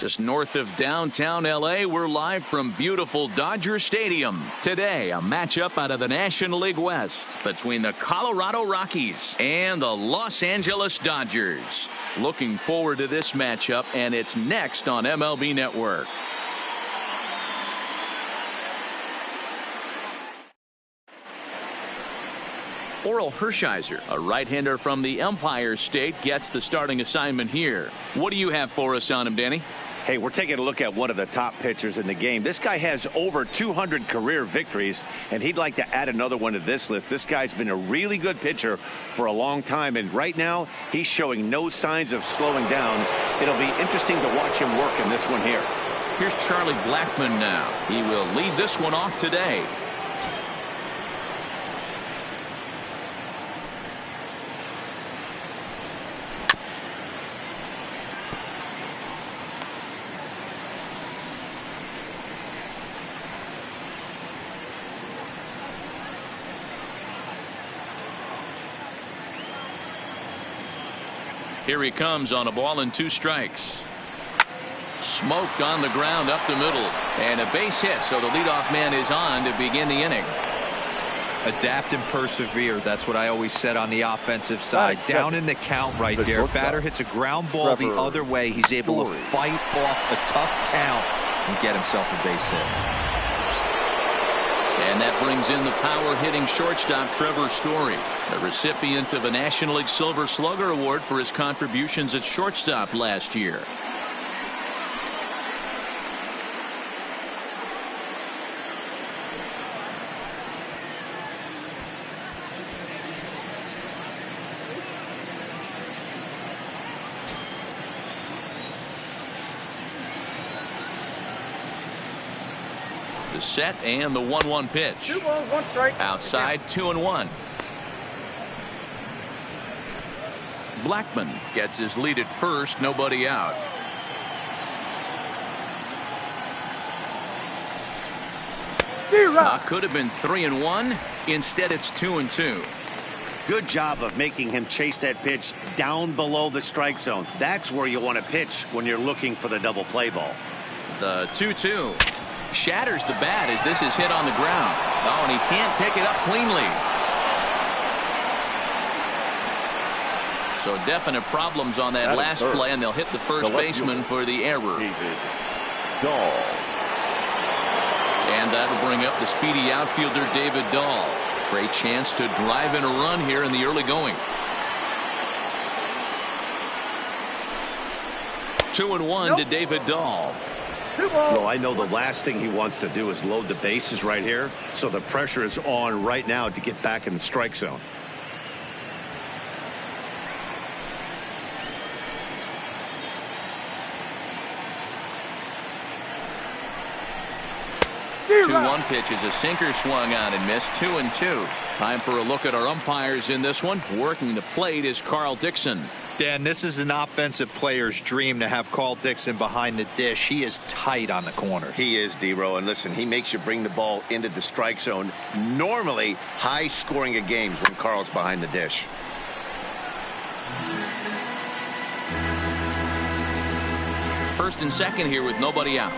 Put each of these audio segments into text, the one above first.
Just north of downtown LA, we're live from beautiful Dodger Stadium. Today, a matchup out of the National League West between the Colorado Rockies and the Los Angeles Dodgers. Looking forward to this matchup, and it's next on MLB Network. Oral Hershiser, a right-hander from the Empire State, gets the starting assignment here. What do you have for us on him, Danny? Hey, we're taking a look at one of the top pitchers in the game. This guy has over 200 career victories, and he'd like to add another one to this list. This guy's been a really good pitcher for a long time, and right now he's showing no signs of slowing down. It'll be interesting to watch him work in this one here. Here's Charlie Blackmon now. He will lead this one off today. Here he comes on a ball and 2 strikes. Smoked on the ground up the middle, and a base hit, so the leadoff man is on to begin the inning. Adapt and persevere. That's what I always said on the offensive side. Down in the count right there. Batter hits a ground ball the other way. He's able to fight off a tough count and get himself a base hit. And that brings in the power-hitting shortstop Trevor Story, the recipient of a National League Silver Slugger Award for his contributions at shortstop last year. The set and the 1-1 pitch. 2 balls, 1 strike. Outside, 2-1. Blackmon gets his lead at first, nobody out. Could have been 3-1. Instead, it's 2-2. Good job of making him chase that pitch down below the strike zone. That's where you want to pitch when you're looking for the double play ball. The 2-2 shatters the bat as this is hit on the ground. Oh, and he can't pick it up cleanly. So definite problems on that last play, and they'll hit the first baseman for the error. And that'll bring up the speedy outfielder David Dahl. Great chance to drive in a run here in the early going. 2-1 to David Dahl. Well, I know the last thing he wants to do is load the bases right here, so the pressure is on right now to get back in the strike zone. The 2-1 pitch is a sinker swung on and missed. 2-2. Time for a look at our umpires in this one. Working the plate is Carl Dixon. Dan, this is an offensive player's dream to have Carl Dixon behind the dish. He is tight on the corners. He is, D-Row, and listen, he makes you bring the ball into the strike zone. Normally high scoring of games when Carl's behind the dish. First and second here with nobody out.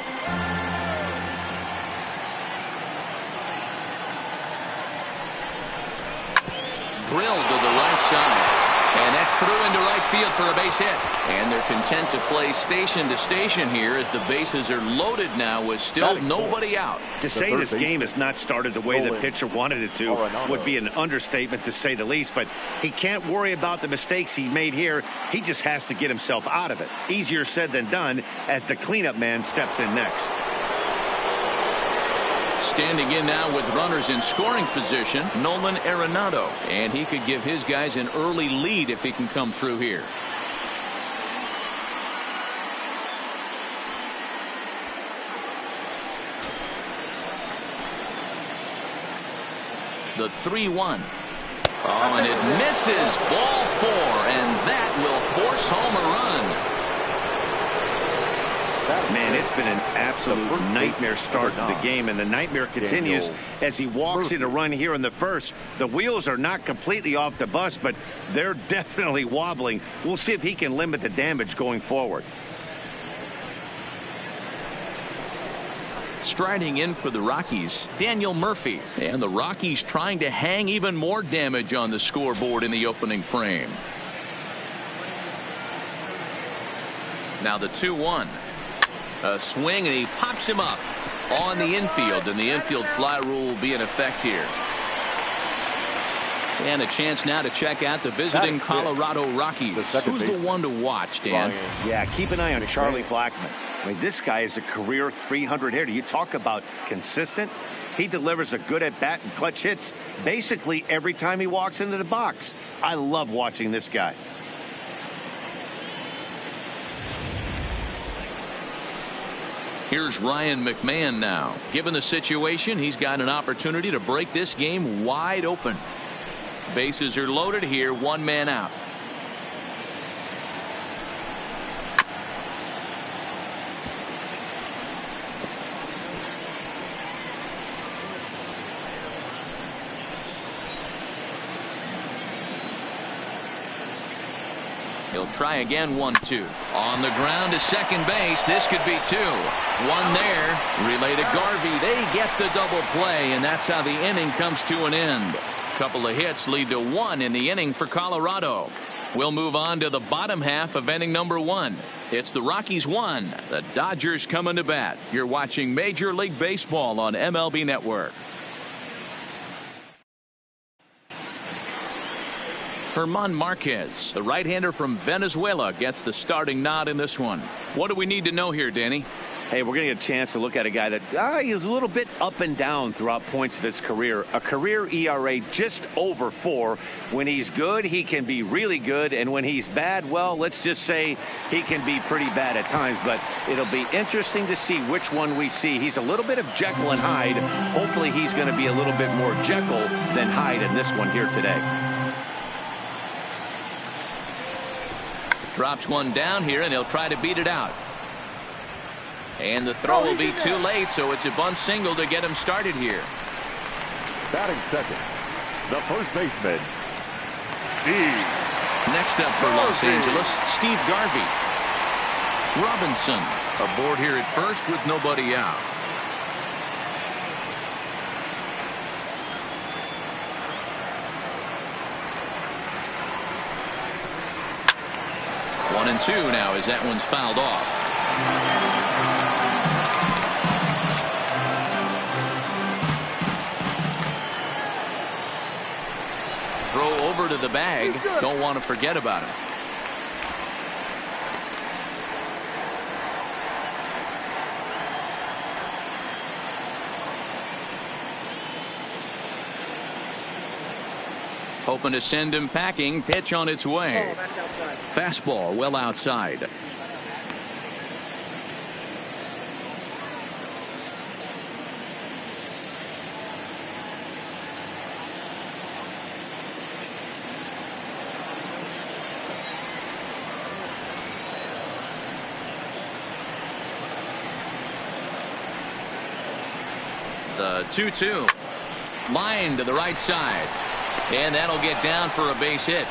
Drilled to the right side. And that's through into right field for a base hit. And they're content to play station to station here as the bases are loaded now with still nobody out. To say this game has not started the way the pitcher wanted it to would be an understatement, to say the least. But he can't worry about the mistakes he made here. He just has to get himself out of it. Easier said than done as the cleanup man steps in next. Standing in now with runners in scoring position, Nolan Arenado, and he could give his guys an early lead if he can come through here. The 3-1. Oh, and it misses. Ball 4, and that will force home a run. Man, it's been an absolute nightmare start to the game, and the nightmare continues as he walks in a run here in the first. The wheels are not completely off the bus, but they're definitely wobbling. We'll see if he can limit the damage going forward. Striding in for the Rockies, Daniel Murphy. And the Rockies trying to hang even more damage on the scoreboard in the opening frame. Now the 2-1. A swing, and he pops him up on the infield, and the infield fly rule will be in effect here. And a chance now to check out the visiting Colorado Rockies. Who's the one to watch, Dan? Yeah, keep an eye on Charlie Blackmon. I mean, this guy is a career 300 hitter. You talk about consistent. He delivers a good at-bat and clutch hits basically every time he walks into the box. I love watching this guy. Here's Ryan Mcmahon now. Given the situation, he's got an opportunity to break this game wide open. Bases are loaded here, one man out. He'll try again, 1-2. On the ground to second base. This could be two. One there. Relay to Garvey. They get the double play, and that's how the inning comes to an end. Couple of hits lead to one in the inning for Colorado. We'll move on to the bottom half of inning number 1. It's the Rockies 1. The Dodgers coming to bat. You're watching Major League Baseball on MLB Network. Hermann Marquez, the right-hander from Venezuela, gets the starting nod in this one. What do we need to know here, Danny? Hey, we're going to get a chance to look at a guy that he's a little bit up and down throughout points of his career. A career ERA just over 4. When he's good, he can be really good. And when he's bad, well, let's just say he can be pretty bad at times. But it'll be interesting to see which one we see. He's a little bit of Jekyll and Hyde. Hopefully he's going to be a little bit more Jekyll than Hyde in this one here today. Drops one down here, and he'll try to beat it out. And the throw will be too late, so it's a bunt single to get him started here. Batting second, the first baseman, Steve. Next up for Los Angeles, Steve Garvey. Robinson aboard here at first with nobody out. One and two now as that one's fouled off. Throw over to the bag. Don't want to forget about it. Hoping to send him packing. Pitch on its way. Fastball well outside. The 2-2. Line to the right side. And that'll get down for a base hit.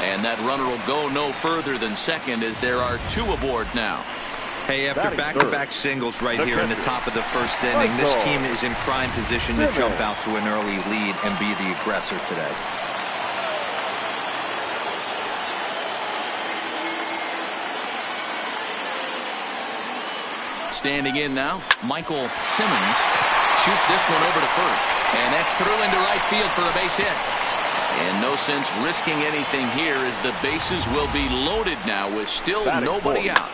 And that runner will go no further than second as there are two aboard now. Hey, after back-to-back singles right here in the top of the first inning, this team is in prime position to jump out to an early lead and be the aggressor today. Standing in now, Michael Simmons shoots this one over to first. And that's through into right field for a base hit. And no sense risking anything here as the bases will be loaded now with still nobody out.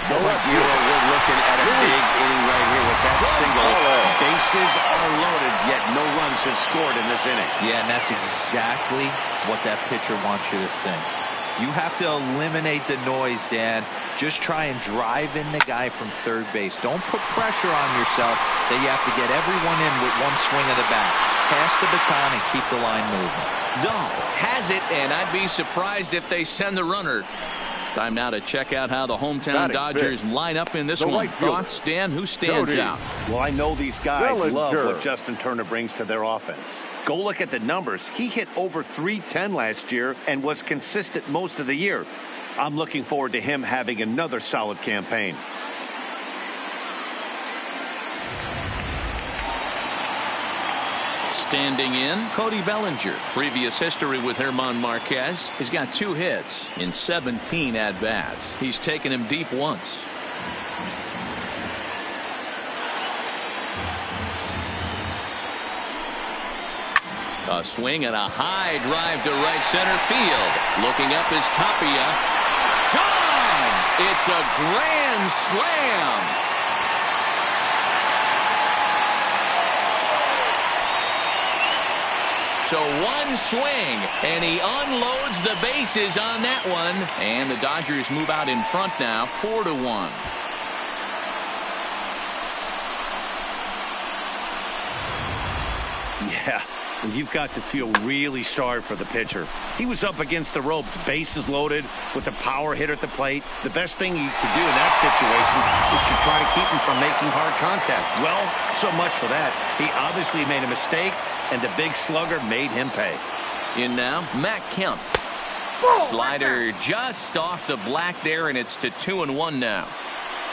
We're looking at a big inning right here with that single. Bases are loaded, yet no runs have scored in this inning. Yeah, and that's exactly what that pitcher wants you to think. You have to eliminate the noise, Dan. Just try and drive in the guy from third base. Don't put pressure on yourself that you have to get everyone in with one swing of the bat. Pass the baton and keep the line moving. Dahl has it, and I'd be surprised if they send the runner. Time now to check out how the hometown Dodgers line up in this one. Thoughts, Dan? Who stands out? Well, I know these guys love what Justin Turner brings to their offense. Go look at the numbers. He hit over .310 last year and was consistent most of the year. I'm looking forward to him having another solid campaign. Standing in, Cody Bellinger. Previous history with Hermann Marquez. He's got 2 hits in 17 at-bats. He's taken him deep once. A swing and a high drive to right center field. Looking up is Tapia. Gone! It's a grand slam. So one swing, and he unloads the bases on that one. And the Dodgers move out in front now, 4-1. Yeah. You've got to feel really sorry for the pitcher. He was up against the ropes, bases loaded, with the power hitter at the plate. The best thing you could do in that situation is to try to keep him from making hard contact. Well, so much for that. He obviously made a mistake, and the big slugger made him pay. In now, Kemp. Slider just off the black there, and it's to 2-1 now.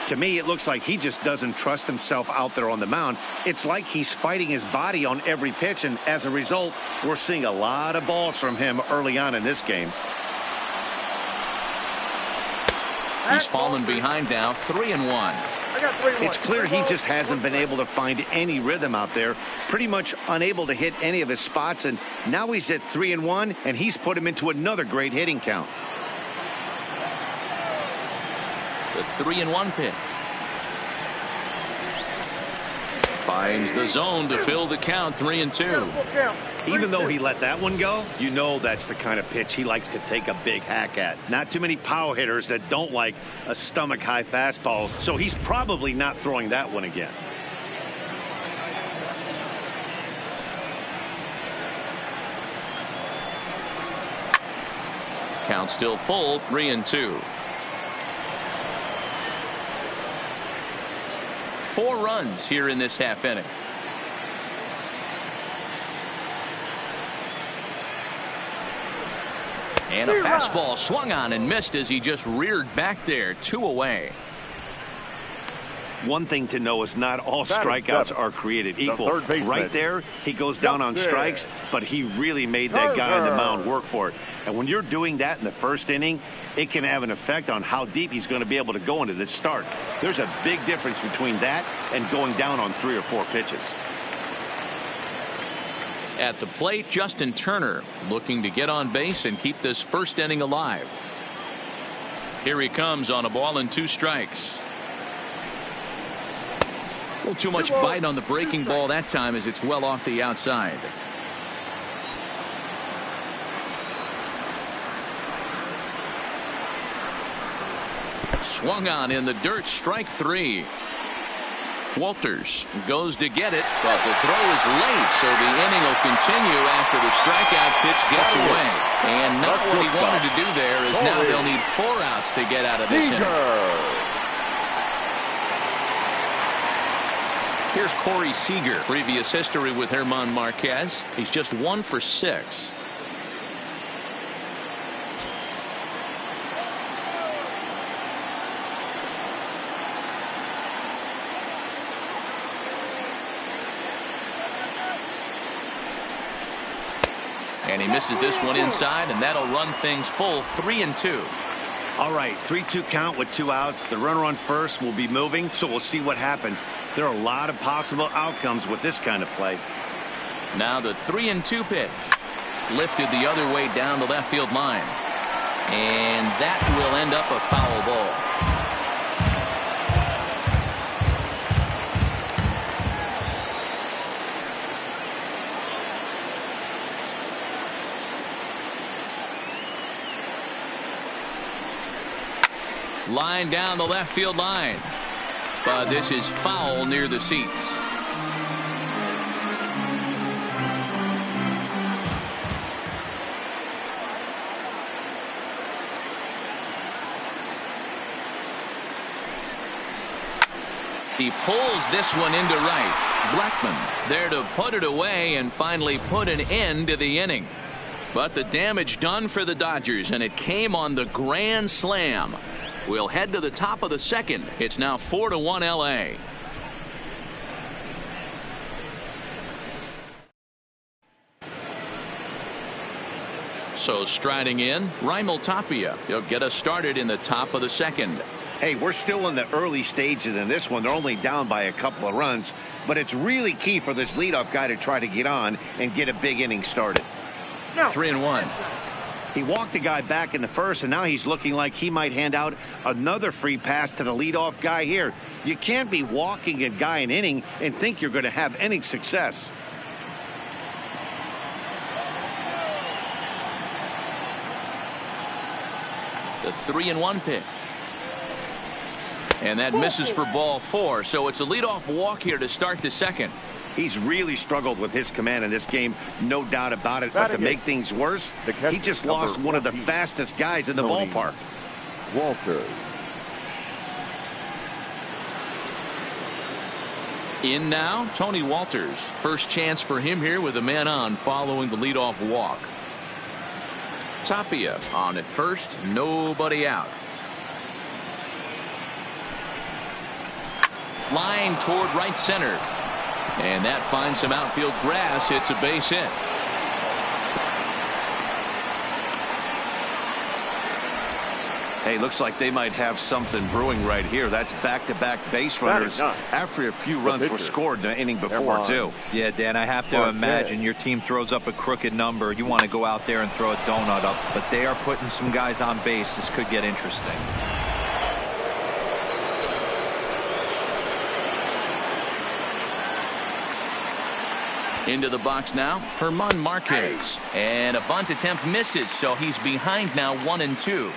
To me, it looks like he just doesn't trust himself out there on the mound. It's like he's fighting his body on every pitch, and as a result, we're seeing a lot of balls from him early on in this game. He's fallen behind now, 3-1. It's clear he just hasn't been able to find any rhythm out there, pretty much unable to hit any of his spots, and now he's at 3-1, and he's put him into another great hitting count. The 3-1 pitch. Finds the zone to fill the count, 3-2. Even though he let that one go, you know that's the kind of pitch he likes to take a big hack at. Not too many power hitters that don't like a stomach-high fastball, so he's probably not throwing that one again. Count still full, 3-2. 4 runs here in this half inning. And a fastball swung on and missed as he just reared back there, 2 away. One thing to know is not all strikeouts are created equal. Right there, he goes down on strikes, but he really made that guy on the mound work for it. And when you're doing that in the first inning, it can have an effect on how deep he's going to be able to go into this start. There's a big difference between that and going down on 3 or 4 pitches. At the plate, Justin Turner looking to get on base and keep this first inning alive. Here he comes on a ball and 2 strikes. A little too much bite on the breaking ball that time as it's well off the outside. Swung on in the dirt, strike 3. Walters goes to get it, but the throw is late, so the inning will continue after the strikeout pitch gets away. And not what he wanted to do there, is now they'll need 4 outs to get out of this inning. Here's Corey Seeger. Previous history with Hermann Marquez. He's just 1 for 6. And he misses this one inside, and that'll run things full, 3-2. All right, 3-2 count with 2 outs. The runner on first will be moving, so we'll see what happens. There are a lot of possible outcomes with this kind of play. Now the 3-2 pitch. Lifted the other way down the left field line. And that will end up a foul ball. Line down the left field line. But this is foul near the seats. He pulls this one into right. Blackmon's there to put it away and finally put an end to the inning. But the damage done for the Dodgers, and it came on the grand slam. We'll head to the top of the second. It's now 4-1 LA. So striding in, Raimel Tapia. He'll get us started in the top of the second. Hey, we're still in the early stages in this one. They're only down by a couple of runs, but it's really key for this leadoff guy to try to get on and get a big inning started. 3-1. He walked the guy back in the first, and now he's looking like he might hand out another free pass to the leadoff guy here. You can't be walking a guy an inning and think you're going to have any success. The 3-1 pitch. And that misses for ball 4, so it's a leadoff walk here to start the second. He's really struggled with his command in this game, no doubt about it. But to make things worse, he just lost one of the fastest guys in the ballpark. Walters. In now, Tony Walters. First chance for him here with a man on following the leadoff walk. Tapia on at first, nobody out. Line toward right center. And that finds some outfield grass. It's a base hit. Hey, looks like they might have something brewing right here. That's back-to-back base runners after a few runs were scored in the inning before, too. Yeah, Dan, I have to imagine your team throws up a crooked number. You want to go out there and throw a donut up, but they are putting some guys on base. This could get interesting. Into the box now, Hermann Marquez. And a bunt attempt misses, so he's behind now 1-2.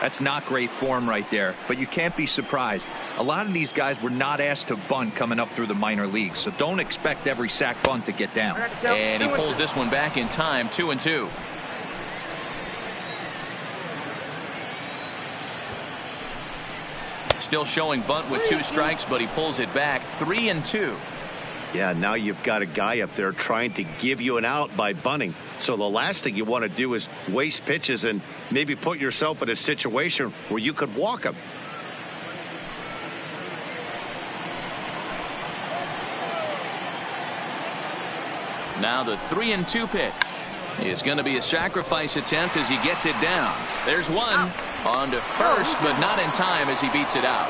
That's not great form right there, but you can't be surprised. A lot of these guys were not asked to bunt coming up through the minor leagues, so don't expect every sack bunt to get down. And he pulls this one back in time, 2-2. Still showing bunt with 2 strikes, but he pulls it back, 3-2. Yeah, now you've got a guy up there trying to give you an out by bunting. So the last thing you want to do is waste pitches and maybe put yourself in a situation where you could walk him. Now the 3-2 pitch is going to be a sacrifice attempt as he gets it down. There's one on to first, but not in time as he beats it out.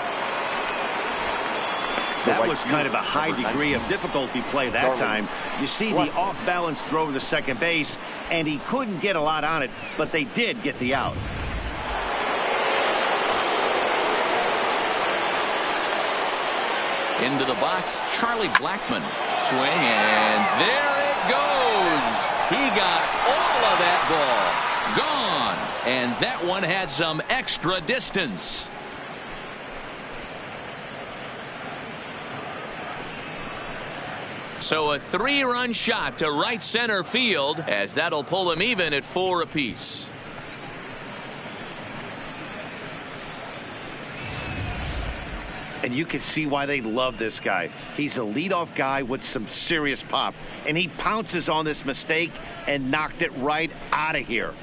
That was kind of a high degree of difficulty play that time. You see the off-balance throw to second base, and he couldn't get a lot on it, but they did get the out. Into the box, Charlie Blackmon. Swing, and there it goes. He got all of that ball. Gone. And that one had some extra distance. So a 3-run shot to right center field, as that'll pull him even at 4 apiece. And you can see why they love this guy. He's a leadoff guy with some serious pop, and he pounces on this mistake and knocked it right out of here.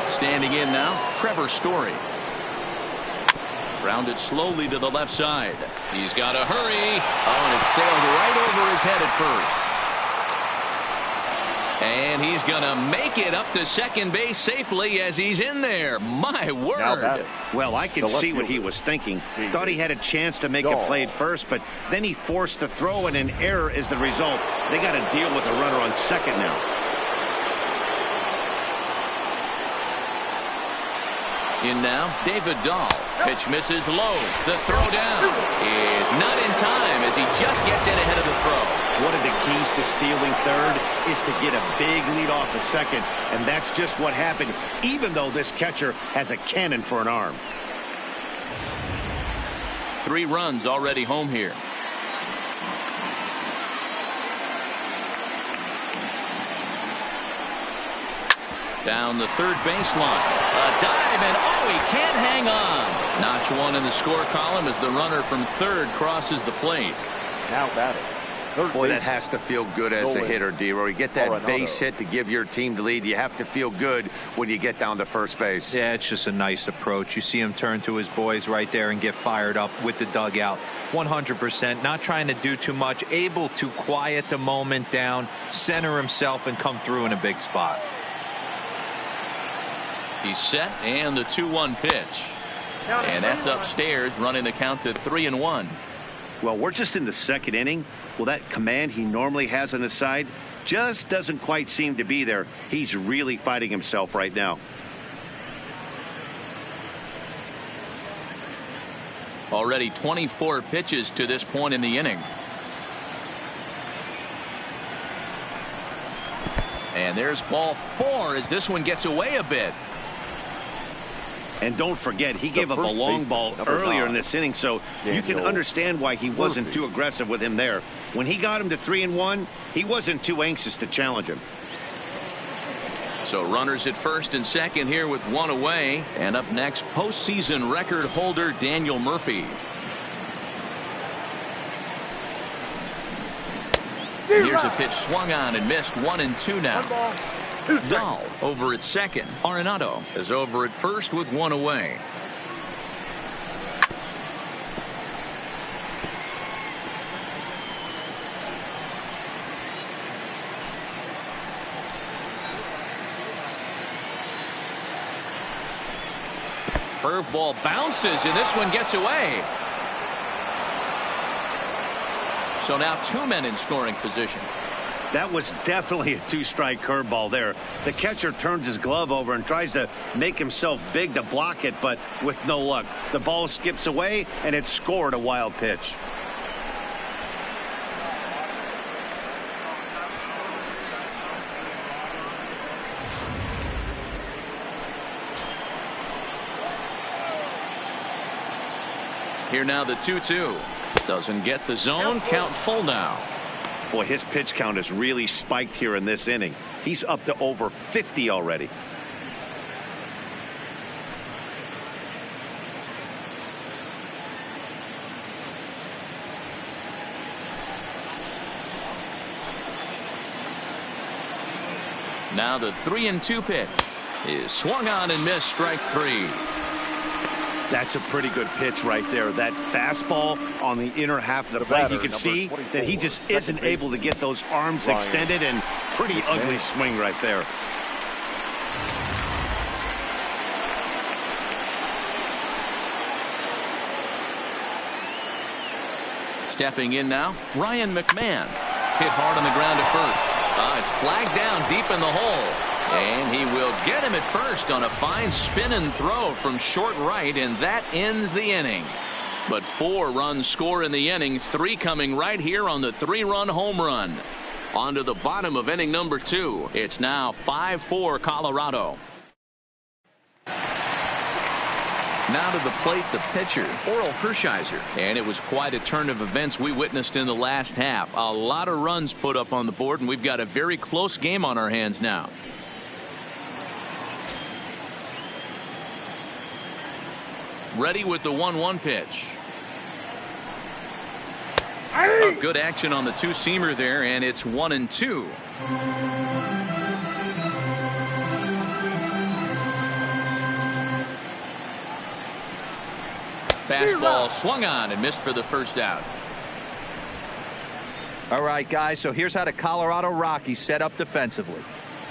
Standing in now, Trevor Story. Grounded slowly to the left side. He's got to hurry. Oh, and it sailed right over his head at first. And he's going to make it up to second base safely as he's in there. My word. Well, I can see what he was thinking. Thought he had a chance to make a play at first, but then he forced the throw, and an error is the result. They got to deal with a runner on second now. In now, David Dahl. Pitch misses low. The throw down is not in time as he just gets in ahead of the throw. One of the keys to stealing third is to get a big lead off the second, and that's just what happened, even though this catcher has a cannon for an arm. 3 runs already home here. Down the third baseline. A dive, and oh, he can't hang on. Notch 1 in the score column as the runner from third crosses the plate. Now batting, Boy, that has to feel good as a hitter, D-Roy. You get that base hit to give your team the lead. You have to feel good when you get down to first base. Yeah, it's just a nice approach. You see him turn to his boys right there and get fired up with the dugout. 100%, not trying to do too much, able to quiet the moment down, center himself, and come through in a big spot. He's set, and the 2-1 pitch. And that's upstairs, running the count to 3-1. Well, we're just in the second inning. Well, that command he normally has on his side just doesn't quite seem to be there. He's really fighting himself right now. Already 24 pitches to this point in the inning. And there's ball 4 as this one gets away a bit. And don't forget, he gave up a long ball earlier in this inning, so you can understand why he wasn't too aggressive with him there. When he got him to 3-1, he wasn't too anxious to challenge him. So runners at first and second here with 1 away. And up next, postseason record holder Daniel Murphy. Here's a pitch swung on and missed. 1-2 now. Dahl over at second. Arenado is over at first with 1 away. Curveball bounces, and this one gets away. So now 2 men in scoring position. That was definitely a 2-strike curveball there. The catcher turns his glove over and tries to make himself big to block it, but with no luck. The ball skips away, and it scored a wild pitch. Here now the 2-2. Doesn't get the zone. Count full now. Boy, his pitch count has really spiked here in this inning. He's up to over 50 already. Now the 3-2 pitch is swung on and missed. Strike 3. That's a pretty good pitch right there. That fastball on the inner half of the plate. You can see that he just isn't able to get those arms extended, and pretty ugly swing right there. Stepping in now, Ryan Mcmahon. Hit hard on the ground at first. It's flagged down deep in the hole. And he will get him at first on a fine spin and throw from short right, and that ends the inning. But 4 runs score in the inning, 3 coming right here on the 3-run home run. On to the bottom of inning number 2. It's now 5-4 Colorado. Now to the plate, the pitcher, Oral Hershiser. And it was quite a turn of events we witnessed in the last half. A lot of runs put up on the board, and we've got a very close game on our hands now. Ready with the 1-1 pitch. A good action on the 2-seamer there, and it's 1-2. Fastball swung on and missed for the first out. All right, guys, so here's how the Colorado Rockies set up defensively.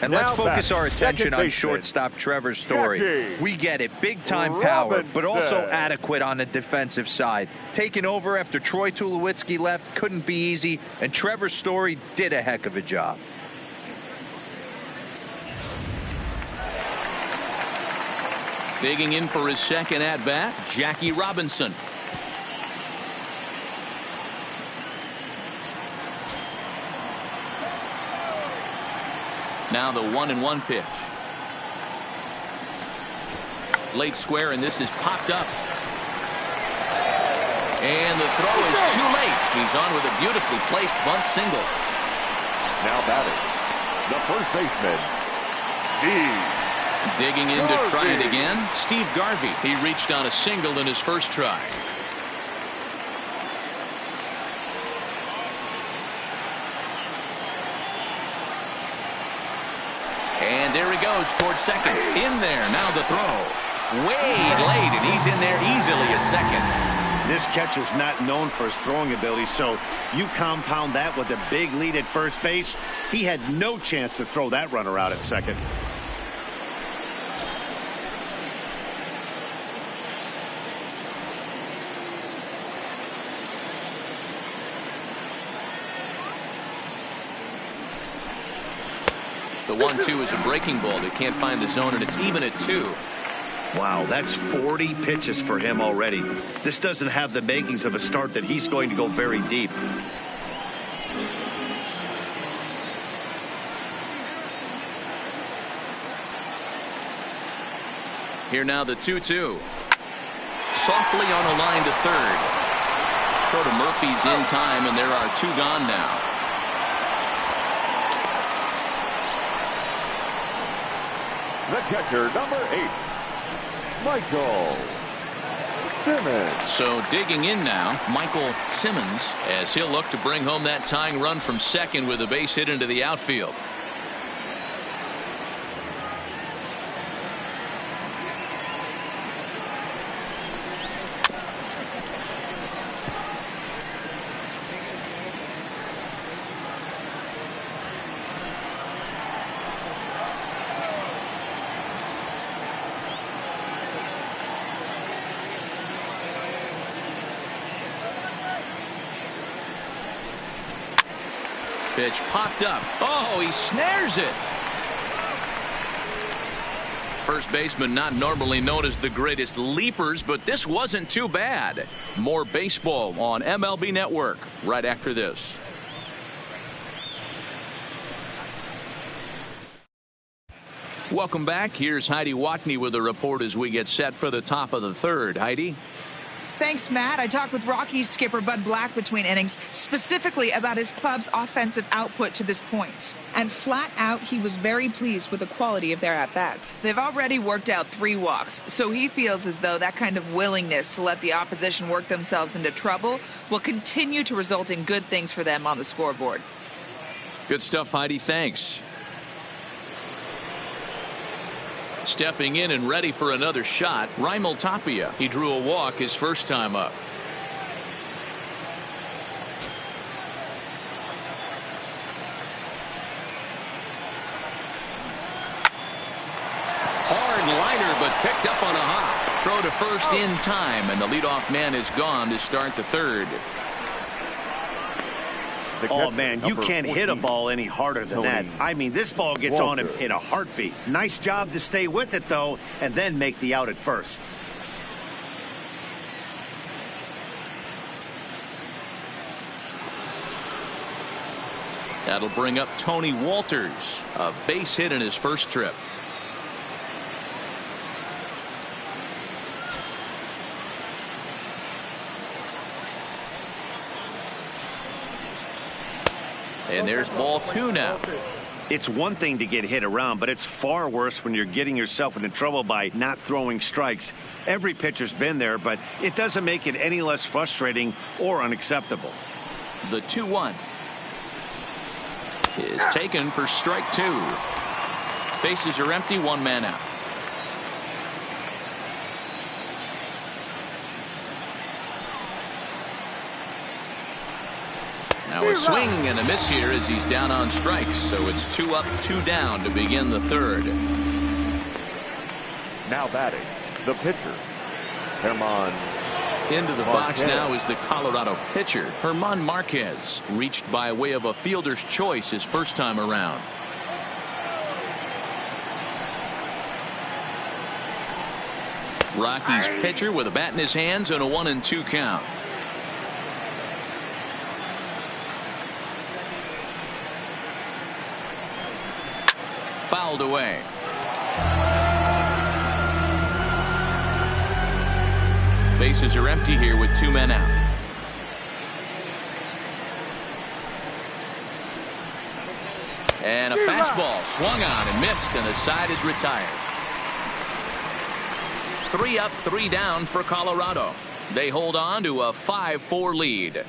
And now let's focus our attention on shortstop Trevor Story. We get it, big-time power, but also adequate on the defensive side. Taking over after Troy Tulowitzki left couldn't be easy, and Trevor Story did a heck of a job. Digging in for his second at-bat, Jackie Robinson. Now the 1-1 pitch. Late square, and this is popped up. And the throw is too late. He's on with a beautifully placed bunt single. Now batting, the first baseman, Digging in to try it again, Steve Garvey. He reached on a single in his first try. goes towards second. In there. Now the throw. Way late, and he's in there easily at second. This catcher's not known for his throwing ability, so you compound that with a big lead at first base. He had no chance to throw that runner out at second. The 1-2 is a breaking ball. They can't find the zone, and it's even at 2. Wow, that's 40 pitches for him already. This doesn't have the makings of a start that he's going to go very deep. Here now the 2-2. Softly on a line to third. Throw to Murphy's in time, and there are 2 gone now. The catcher, number 8, Michael Simmons. So digging in now, Michael Simmons, as he'll look to bring home that tying run from second with a base hit into the outfield. Pitch popped up. Oh, he snares it. First baseman not normally known as the greatest leapers, but this wasn't too bad. More baseball on MLB Network right after this. Welcome back. Here's Heidi Watney with a report as we get set for the top of the third. Heidi? Thanks, Matt. I talked with Rockies skipper Bud Black between innings, specifically about his club's offensive output to this point. And flat out, he was very pleased with the quality of their at-bats. They've already worked out 3 walks, so he feels as though that kind of willingness to let the opposition work themselves into trouble will continue to result in good things for them on the scoreboard. Good stuff, Heidi. Thanks. Stepping in and ready for another shot, Raimel Tapia. He drew a walk his first time up. Hard liner, but picked up on a hop. Throw to first in time, and the leadoff man is gone to start the third. Oh, man, you can't hit a ball any harder than that. I mean, this ball gets on him in a heartbeat. Nice job to stay with it, though, and then make the out at first. That'll bring up Tony Walters, a base hit in his first trip. And there's ball 2 now. It's one thing to get hit around, but it's far worse when you're getting yourself into trouble by not throwing strikes. Every pitcher's been there, but it doesn't make it any less frustrating or unacceptable. The 2-1 is taken for strike 2. Bases are empty, 1 man out. Now a swing and a miss here as he's down on strikes, so it's 2 up, 2 down to begin the third. Now batting, the pitcher, Hermann. Into the box now is the Colorado pitcher, Hermann Marquez, reached by way of a fielder's choice his first time around. Rockies pitcher with a bat in his hands and a 1-2 count. Fouled away. Bases are empty here with 2 men out. And a fastball swung on and missed, and the side is retired. 3 up, 3 down for Colorado. They hold on to a 5-4 lead.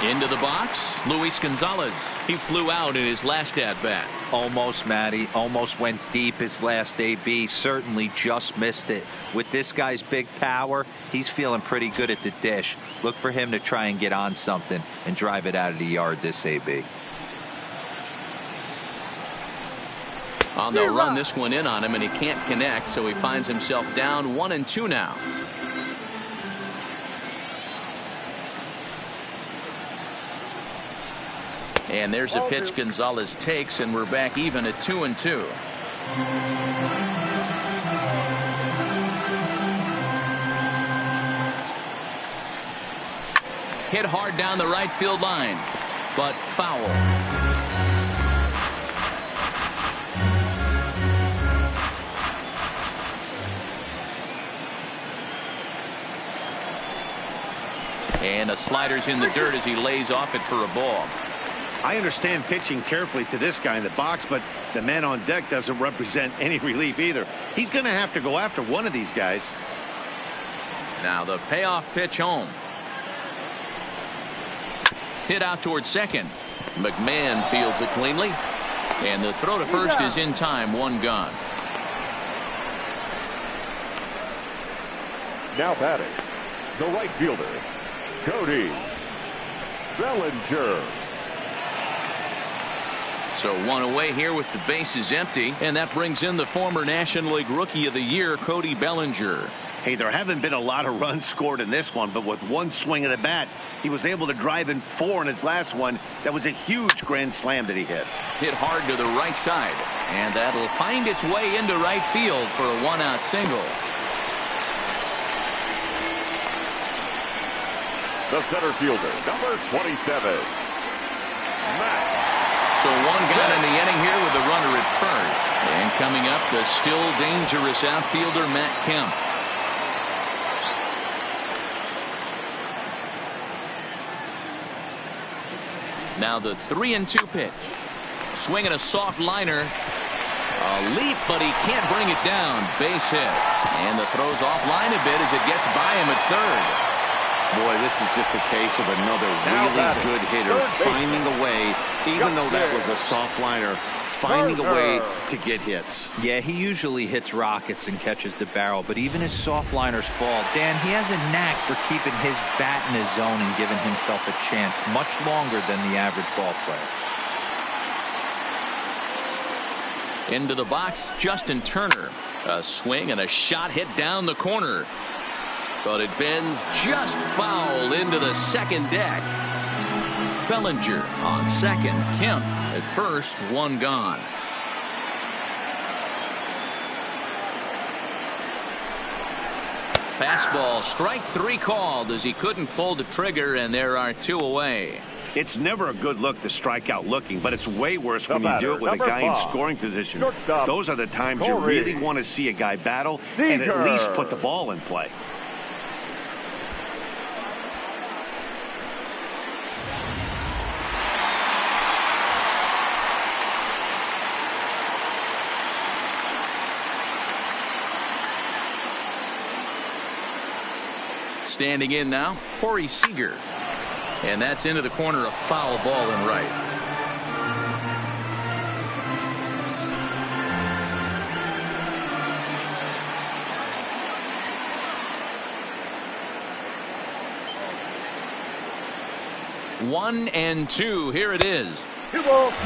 Into the box, Luis Gonzalez. He flew out in his last at-bat. Almost, Matty. Almost went deep his last AB. Certainly just missed it. With this guy's big power, he's feeling pretty good at the dish. Look for him to try and get on something and drive it out of the yard this AB. They'll run this one in on him, and he can't connect, so he finds himself down 1-2 now. And there's a pitch Gonzalez takes, and we're back even at 2-2. Hit hard down the right field line, but foul. And the slider's in the dirt as he lays off it for a ball. I understand pitching carefully to this guy in the box, but the man on deck doesn't represent any relief either. He's going to have to go after one of these guys. Now the payoff pitch home. Hit out towards second. McMahon fields it cleanly. And the throw to first is in time. One gone. Now batting, the right fielder, Cody Bellinger. So one away here with the bases empty, and that brings in the former National League Rookie of the Year, Cody Bellinger. Hey, there haven't been a lot of runs scored in this one, but with one swing of the bat, he was able to drive in 4 in his last one. That was a huge grand slam that he hit. Hit hard to the right side, and that'll find its way into right field for a one-out single. The center fielder, number 27, Matt. So one got in the inning here with the runner at first. And coming up, the still dangerous outfielder, Matt Kemp. Now the 3-2 pitch. Swinging a soft liner. A leap, but he can't bring it down. Base hit. And the throw's offline a bit as it gets by him at third. Boy, this is just a case of another really good hitter finding a way, even though that was a soft liner, finding a way to get hits. Yeah, he usually hits rockets and catches the barrel, but even his soft liners fall. Dan, he has a knack for keeping his bat in his zone and giving himself a chance much longer than the average ball player. Into the box, Justin Turner. A swing and a shot hit down the corner. But it bends just foul into the second deck. Bellinger on second. Kemp at first. One gone. Fastball, strike 3 called as he couldn't pull the trigger, and there are 2 away. It's never a good look to strike out looking, but it's way worse when you do it with a guy in scoring position. Those are the times you really want to see a guy battle and at least put the ball in play. Standing in now, Seeger. And that's into the corner, a foul ball in right. One and two. Here it is.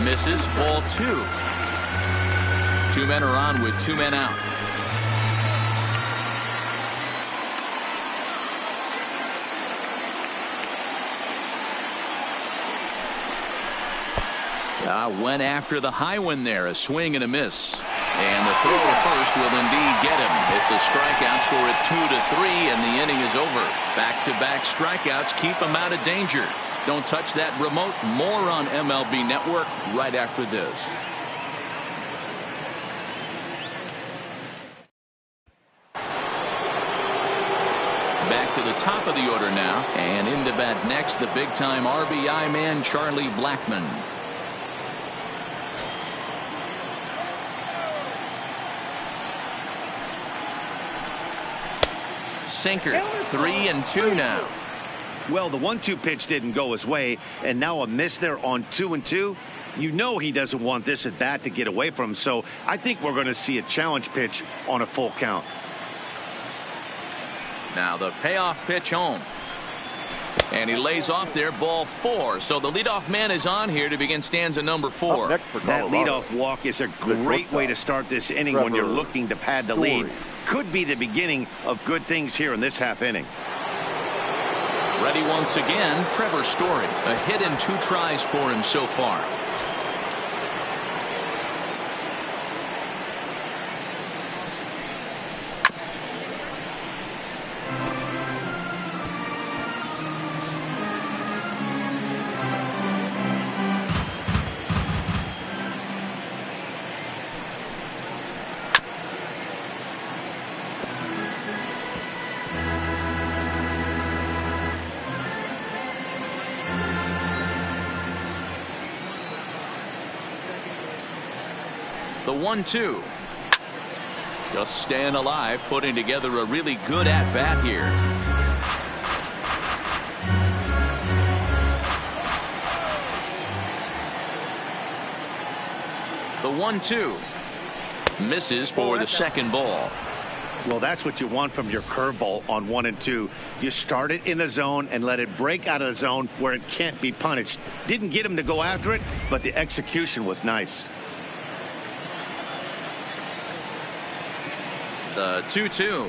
Misses, ball 2. 2 men are on with 2 men out. Went after the high one there. A swing and a miss. And the throw to first will indeed get him. It's a strikeout, score at 2-3, and the inning is over. Back-to-back strikeouts keep him out of danger. Don't touch that remote. More on MLB Network right after this. Back to the top of the order now. And into bat next, the big-time RBI man, Charlie Blackmon. Sinker, 3-2 now. Well, the 1-2 pitch didn't go his way, and now a miss there on 2-2. You know he doesn't want this at bat to get away from him, so I think we're going to see a challenge pitch on a full count. Now the payoff pitch home. And he lays off there, ball 4. So the leadoff man is on here to begin stanza number 4. That leadoff walk is a great way to start this inning when you're looking to pad the lead. Could be the beginning of good things here in this half inning. Ready once again, Trevor Story. A hit and 2 tries for him so far. The 1-2. Just staying alive, putting together a really good at-bat here. The 1-2. Misses for the second ball. Well, that's what you want from your curveball on 1 and 2. You start it in the zone and let it break out of the zone where it can't be punished. Didn't get him to go after it, but the execution was nice. The 2-2.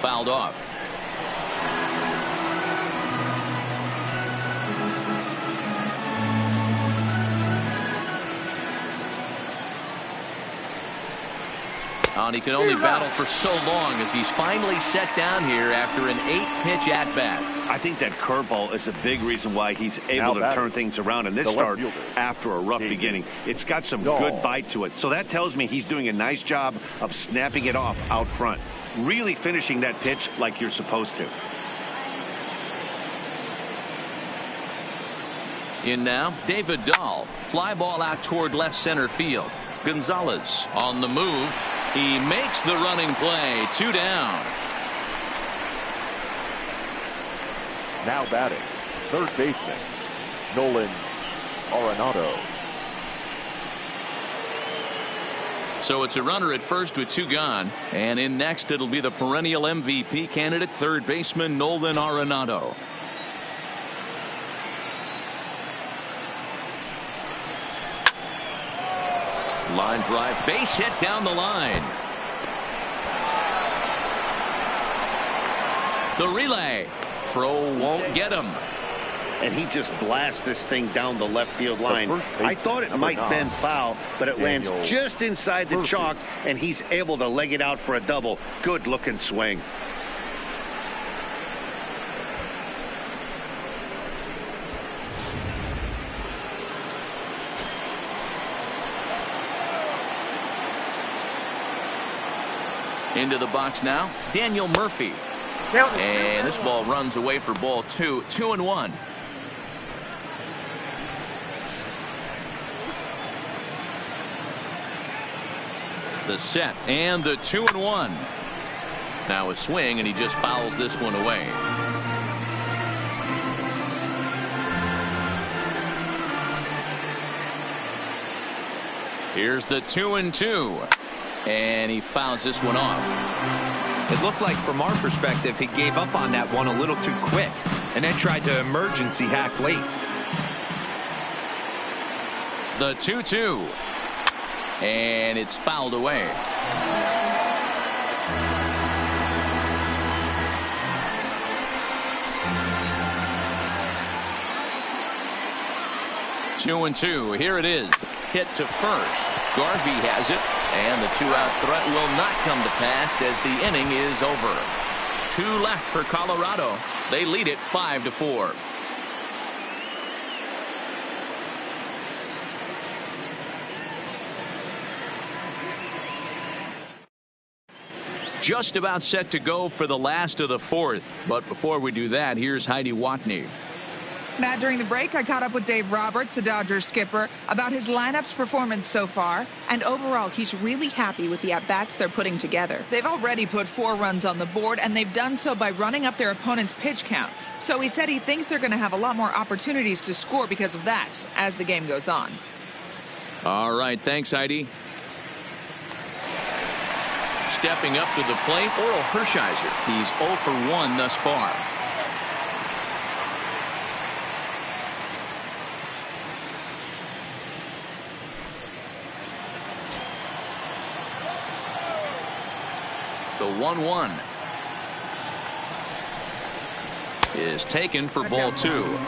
Fouled off. And he can only battle for so long as he's finally set down here after an 8-pitch at-bat. I think that curveball is a big reason why he's able to turn things around in this start after a rough beginning. It's got some good bite to it. So that tells me he's doing a nice job of snapping it off out front. Really finishing that pitch like you're supposed to. In now, David Dahl. Fly ball out toward left center field. Gonzalez on the move. He makes the running play. 2 down. Now batting, third baseman, Nolan Arenado. So it's a runner at first with 2 gone. And in next, it'll be the perennial MVP candidate, third baseman Nolan Arenado. Line drive, base hit down the line. The relay. Throw won't get him. And he just blasts this thing down the left field line. I thought it might bend foul, but it lands just inside the chalk, and he's able to leg it out for a double. Good looking swing. Into the box now, Daniel Murphy. And this ball runs away for ball 2. 2-1. The set and the 2-1. Now a swing, and he just fouls this one away. Here's the 2-2. And he fouls this one off. It looked like from our perspective he gave up on that one a little too quick and then tried to emergency hack late. The 2-2. And it's fouled away. Two and two. Here it is. Hit to first. Garvey has it. And the 2-out threat will not come to pass as the inning is over. 2 left for Colorado. They lead it 5-4. Just about set to go for the last of the 4th. But before we do that, here's Heidi Watney. Matt, during the break, I caught up with Dave Roberts, the Dodgers skipper, about his lineup's performance so far. And overall, he's really happy with the at-bats they're putting together. They've already put 4 runs on the board, and they've done so by running up their opponent's pitch count. So he said he thinks they're going to have a lot more opportunities to score because of that as the game goes on. All right, thanks, Heidi. Stepping up to the plate, Oral Hershiser. He's 0 for 1 thus far. The 1-1 is taken for ball 2.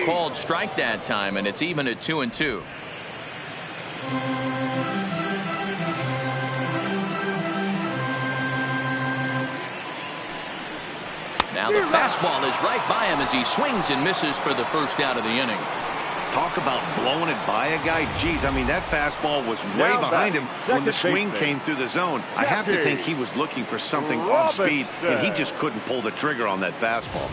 Called strike that time, and it's even at 2-2. Now the fastball is right by him as he swings and misses for the first out of the inning. Talk about blowing it by a guy. Geez, I mean, that fastball was way behind him when the swing came through the zone. I have to think he was looking for something on speed, and he just couldn't pull the trigger on that fastball.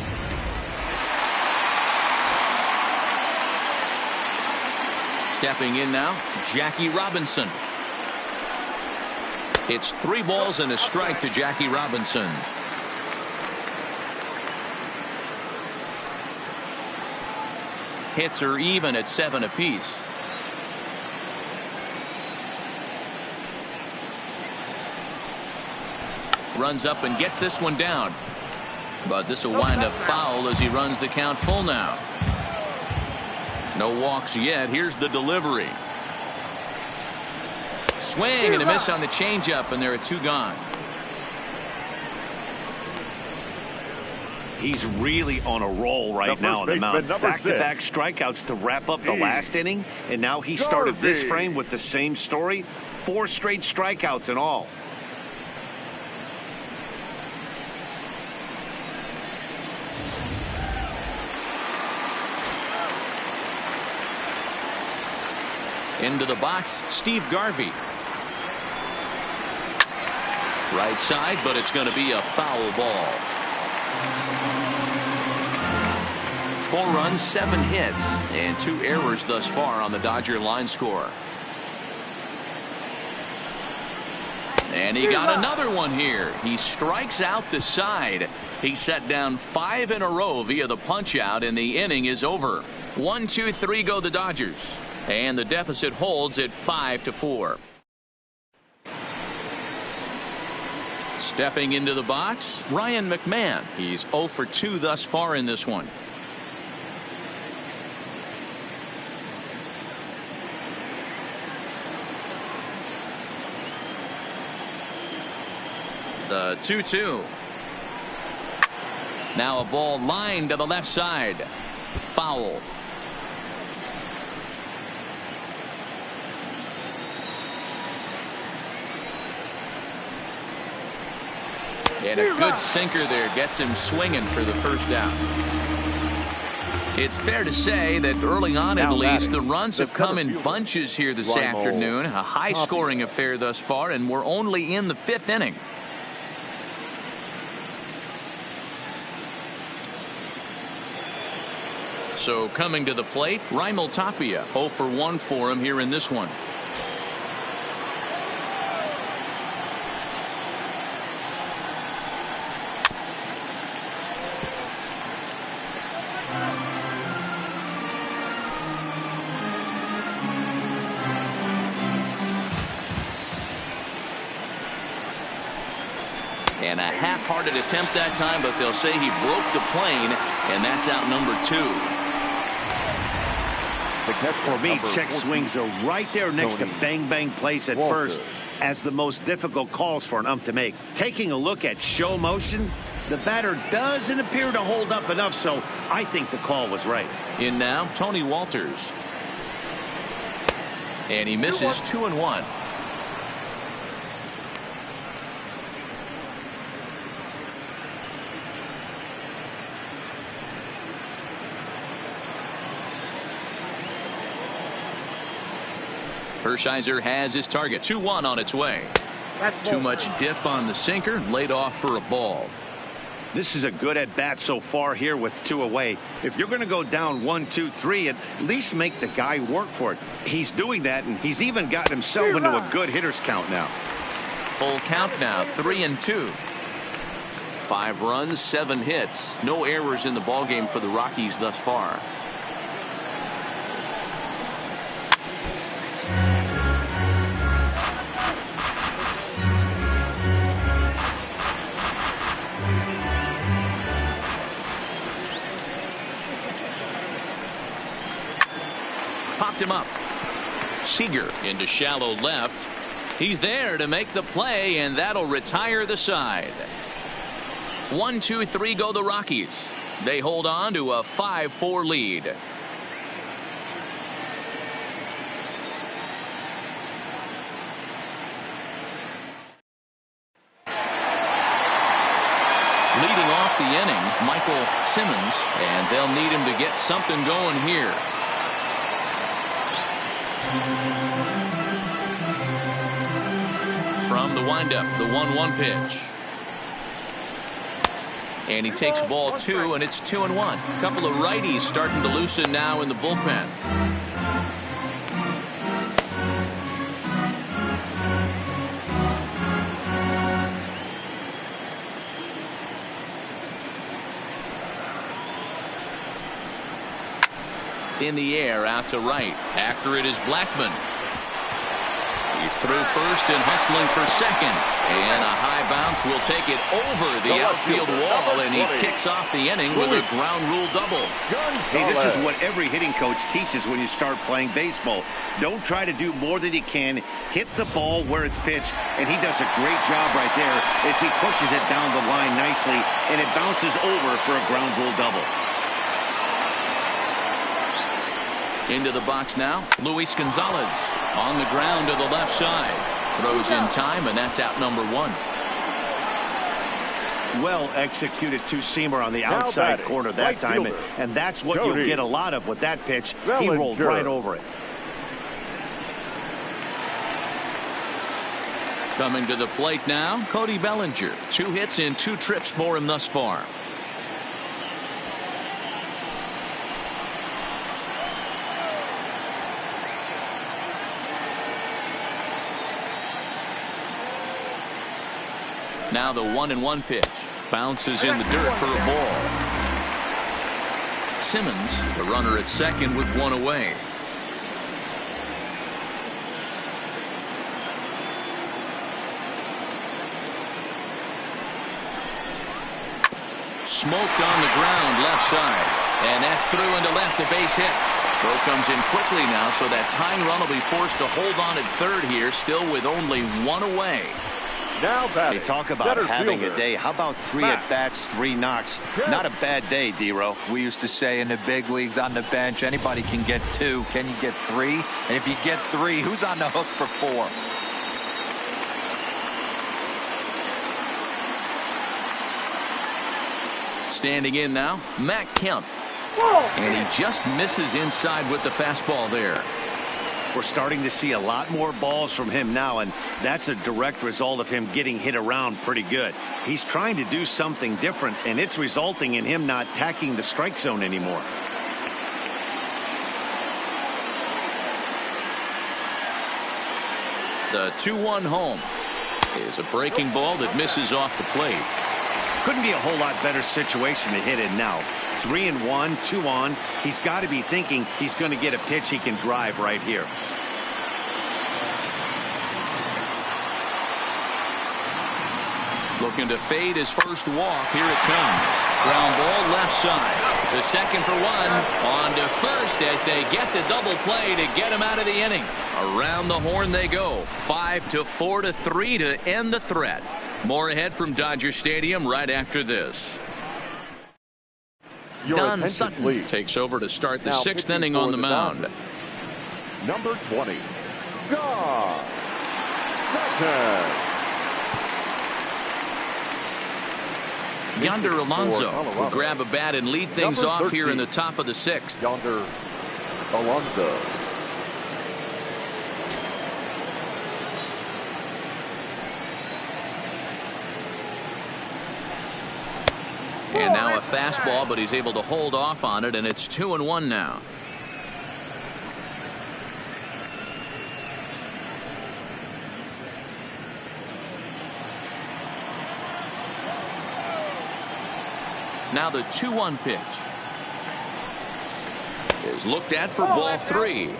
Stepping in now, Jackie Robinson. It's 3 balls and a strike to Jackie Robinson. Hits are even at 7 apiece. Runs up and gets this one down. But this will wind up foul as he runs the count full now. No walks yet. Here's the delivery. Swing and a miss on the changeup, and there are 2 gone. He's really on a roll right now on the mound. Back-to-back strikeouts to wrap up the last inning, and now he started this frame with the same story. 4 straight strikeouts in all. Into the box, Steve Garvey. Right side, but it's going to be a foul ball. 4 runs, 7 hits, and 2 errors thus far on the Dodger line score. And he got another one here. He strikes out the side. He set down 5 in a row via the punch out, and the inning is over. 1, 2, 3 go the Dodgers. And the deficit holds at 5-4. Stepping into the box, Ryan Mcmahon. He's 0 for 2 thus far in this one. The 2-2. Now a ball lined to the left side. Foul. And a good sinker there gets him swinging for the first out. It's fair to say that early on, at least, the runs have come in bunches here this afternoon. A high-scoring affair thus far, and we're only in the 5th inning. So coming to the plate, Raimel Tapia. 0 for 1 for him here in this one. And a half-hearted attempt that time, but they'll say he broke the plane, and that's out number 2. For me, check swings are right there next to bang-bang place at first as the most difficult calls for an ump to make. Taking a look at show motion, the batter doesn't appear to hold up enough, so I think the call was right. In now, Tony Walters. And he misses 2-1. Hershiser has his target. 2-1 on its way. Too much dip on the sinker. Laid off for a ball. This is a good at bat so far here with 2 away. If you're going to go down 1, 2, 3, at least make the guy work for it. He's doing that, and he's even gotten himself into a good hitter's count now. Full count now, 3-2. 5 runs, 7 hits. No errors in the ballgame for the Rockies thus far. Popped him up. Seeger into shallow left. He's there to make the play, and that'll retire the side. 1, 2, 3 go the Rockies. They hold on to a 5-4 lead. Leading off the inning, Michael Simmons, and they'll need him to get something going here. From the windup, the 1-1 pitch. And he takes ball 2, and it's 2-1. A couple of righties starting to loosen now in the bullpen. In the air, out to right. After it is Blackman. He's through first and hustling for second. And a high bounce will take it over the outfield wall, and he kicks off the inning with a ground rule double. Hey, this is what every hitting coach teaches when you start playing baseball. Don't try to do more than you can. Hit the ball where it's pitched, and he does a great job right there as he pushes it down the line nicely, and it bounces over for a ground rule double. Into the box now, Luis Gonzalez on the ground to the left side. Throws in time, and that's out number 1. Well executed two-seamer on the outside corner that time, and that's what you'll get a lot of with that pitch. He rolled right over it. Coming to the plate now, Cody Bellinger. 2 hits in 2 trips for him thus far. Now the 1-1 pitch. Bounces in the dirt for a ball. Simmons, the runner at second with 1 away. Smoked on the ground left side. And that's through into left, a base hit. Throw comes in quickly now, so that tying run will be forced to hold on at third here, still with only 1 away. Now batting. They talk about having a day. How about 3 at-bats, 3 knocks? Not a bad day, D-Row. We used to say in the big leagues on the bench, anybody can get 2. Can you get 3? And if you get 3, who's on the hook for 4? Standing in now, Kemp. And he just misses inside with the fastball there. We're starting to see a lot more balls from him now, and that's a direct result of him getting hit around pretty good. He's trying to do something different, and it's resulting in him not tacking the strike zone anymore. The 2-1 home is a breaking ball that misses off the plate. Couldn't be a whole lot better situation to hit in now. 3-1, 2 on. He's got to be thinking he's going to get a pitch he can drive right here. Looking to fade his first walk. Here it comes. Ground ball left side. The second for 1. On to first as they get the double play to get him out of the inning. Around the horn they go. 5-4 to 3 to end the threat. More ahead from Dodger Stadium right after this. Don Sutton please. Takes over to start the 6th inning on the mound. Number 20, Don Sutton. Yonder Alonso will grab a bat and lead things off here in the top of the 6th. Yonder Alonso. And now a fastball, but he's able to hold off on it, and it's 2-1 now. Now the 2-1 pitch is looked at for ball 3.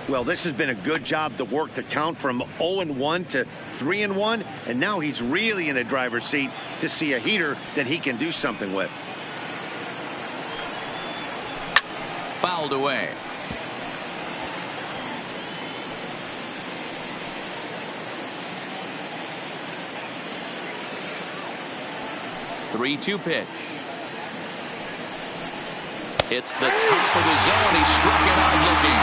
Well, this has been a good job to work the count from 0-1 to 3-1, and now he's really in the driver's seat to see a heater that he can do something with. Fouled away. Three-two pitch. It's the top of the zone. He struck it out looking.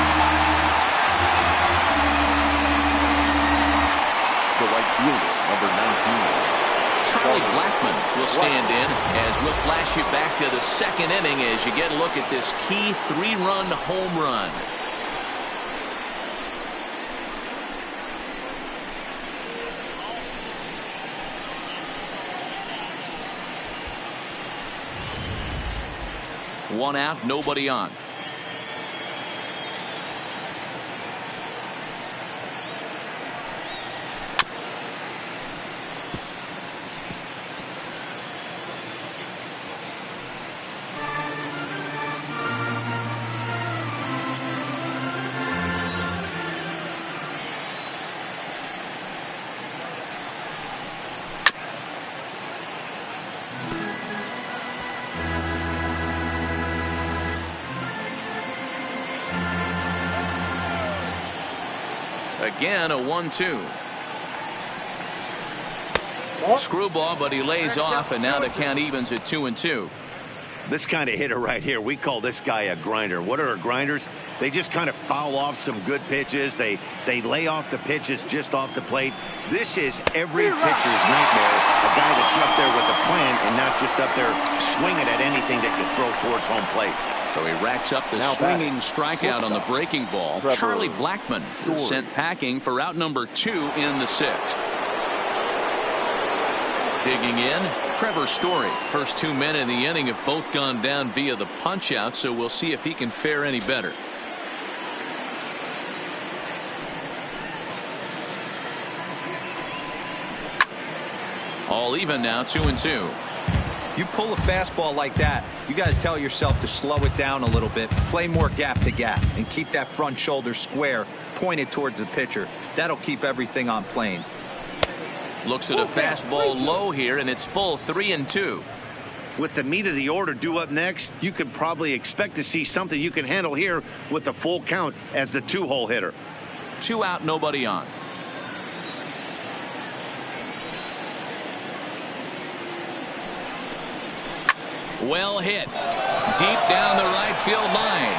The right fielder, number 19. Charlie Blackmon will stand in as we'll flash you back to the second inning as you get a look at this key 3-run home run. One out, nobody on. Again, a 1-2. Screwball, but he lays off, and now the count evens at 2-2. This kind of hitter right here, we call this guy a grinder. What are grinders? They just kind of foul off some good pitches. They lay off the pitches just off the plate. This is every pitcher's nightmare. A guy that's up there with a plan and not just up there swinging at anything that you throw towards home plate. So he racks up the swinging strikeout on the breaking ball. Charlie Blackmon sent packing for out number 2 in the 6th. Digging in, Trevor Story. First 2 men in the inning have both gone down via the punch out, so we'll see if he can fare any better. All even now, 2-2. You pull a fastball like that, you got to tell yourself to slow it down a little bit, play more gap to gap, and keep that front shoulder square, pointed towards the pitcher. That'll keep everything on plane. Looks at a fastball low here, and it's full 3-2. With the meat of the order due up next, you could probably expect to see something you can handle here with the full count as the 2-hole hitter. 2 out, nobody on. Well hit. Deep down the right field line.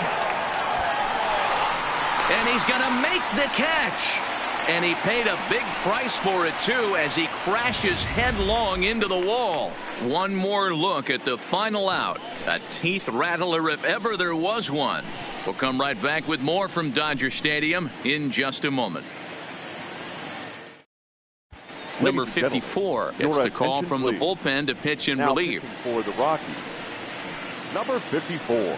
And he's going to make the catch. And he paid a big price for it, too, as he crashes headlong into the wall. One more look at the final out. A teeth rattler if ever there was one. We'll come right back with more from Dodger Stadium in just a moment. Number 54 gets the call from the bullpen to pitch in relief. For the Rockies, number 54.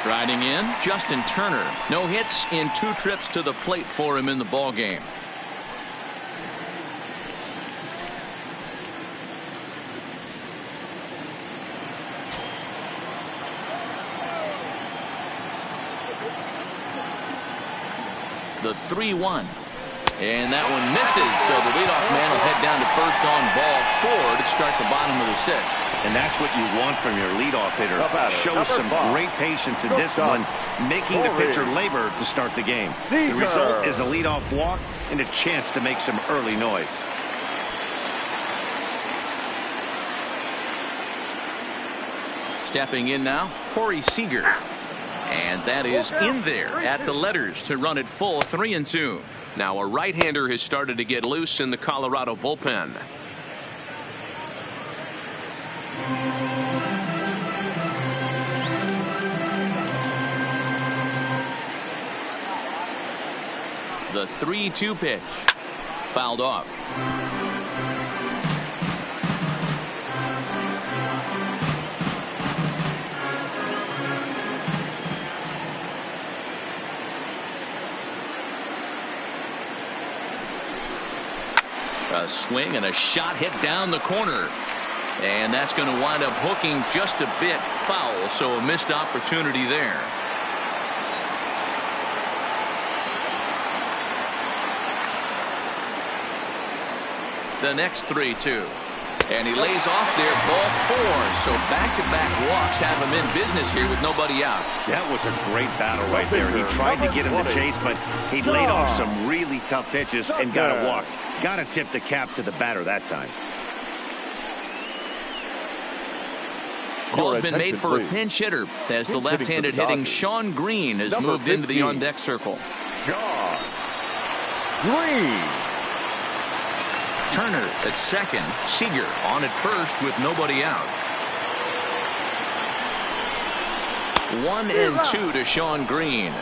Striding in, Justin Turner. No hits in 2 trips to the plate for him in the ballgame. The 3-1. And that one misses, so the leadoff man will head down to first on ball 4 to start the bottom of the 6th. And that's what you want from your leadoff hitter. Shows some great patience and discipline, making the pitcher labor to start the game. The result is a leadoff walk and a chance to make some early noise. Stepping in now, Corey Seeger. And that is in there at the letters to run it full 3-2. Now a right-hander has started to get loose in the Colorado bullpen. The 3-2 pitch. Fouled off. A swing and a shot hit down the corner. And that's going to wind up hooking just a bit foul, so a missed opportunity there. The next 3-2. And he lays off there, ball 4. So back-to-back walks have him in business here with nobody out. That was a great battle right there. He tried to get him to chase, but he laid off some really tough pitches and got a walk. Got to tip the cap to the batter that time. Call's been made for a pinch hitter as the left-handed hitting Shawn Green has moved into the on-deck circle. Shawn Green. Turner at second. Seeger on at first with nobody out. 1-2 to Shawn Green.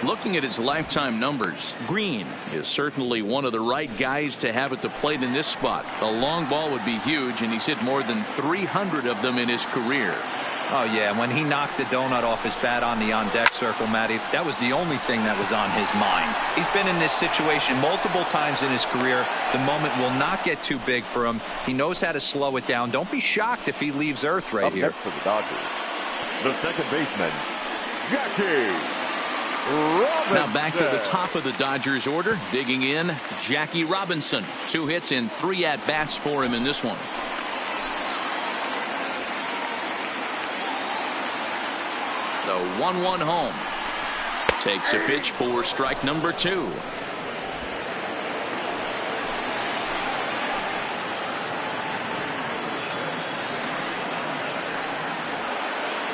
Looking at his lifetime numbers, Green is certainly one of the right guys to have at the plate in this spot. The long ball would be huge, and he's hit more than 300 of them in his career. Oh, yeah, when he knocked the donut off his bat on the on-deck circle, Matty, that was the only thing that was on his mind. He's been in this situation multiple times in his career. The moment will not get too big for him. He knows how to slow it down. Don't be shocked if he leaves Earth right here. Up next for the Dodgers, the second baseman, Jackie Robinson. Now back to the top of the Dodgers order. Digging in, Jackie Robinson. 2 hits and 3 at-bats for him in this one. The 1-1 home. Takes a pitch for strike number 2.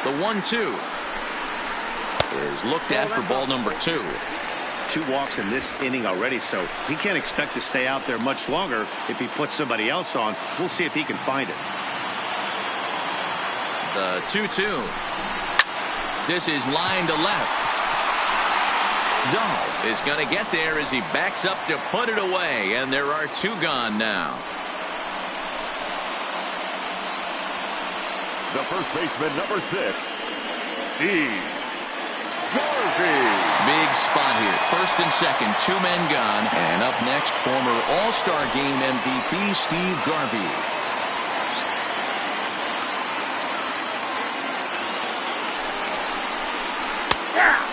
The 1-2 is looked at for ball number 2. 2 walks in this inning already, so he can't expect to stay out there much longer if he puts somebody else on. We'll see if he can find it. The 2-2. This is line to left. Dahl is going to get there as he backs up to put it away, and there are 2 gone now. The first baseman, number 6, Steve Garvey. Big spot here. First and second, 2 men gone. And up next, former All-Star Game MVP Steve Garvey.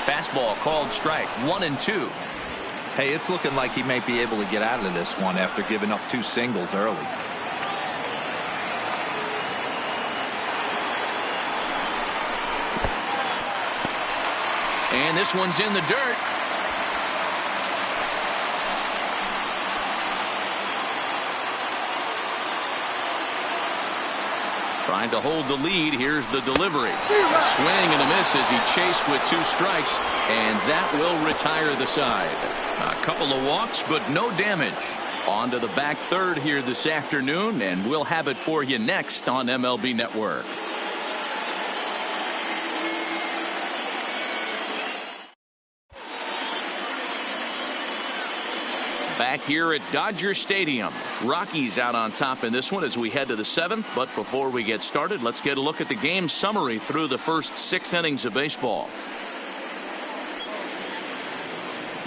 Fastball called strike. 1-2. Hey, it's looking like he may be able to get out of this one after giving up 2 singles early. And this one's in the dirt. Trying to hold the lead. Here's the delivery. A swing and a miss as he chased with 2 strikes, and that will retire the side. A couple of walks, but no damage. On to the back third here this afternoon, and we'll have it for you next on MLB Network. Back here at Dodger Stadium. Rockies out on top in this one as we head to the 7th. But before we get started, let's get a look at the game summary through the first 6 innings of baseball.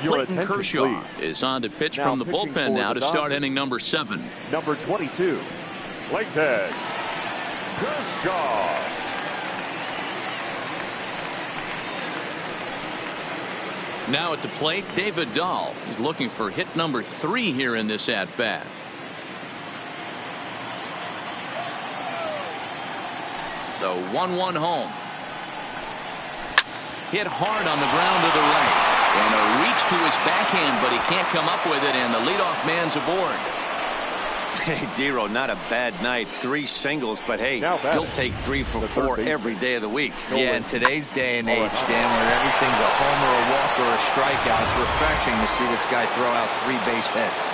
Clayton Kershaw is on to pitch from the bullpen now to start inning number 7. Number 22, Clayton Kershaw. Now at the plate, David Dahl is looking for hit number 3 here in this at-bat. The 1-1 home. Hit hard on the ground to the right. And a reach to his backhand, but he can't come up with it, and the leadoff man's aboard. Hey, Dero, not a bad night. 3 singles, but hey, he'll take 3 for 4 every day of the week. Yeah, in today's day and age, Dan, where everything's a homer, a walk, or a strikeout, it's refreshing to see this guy throw out 3 base hits.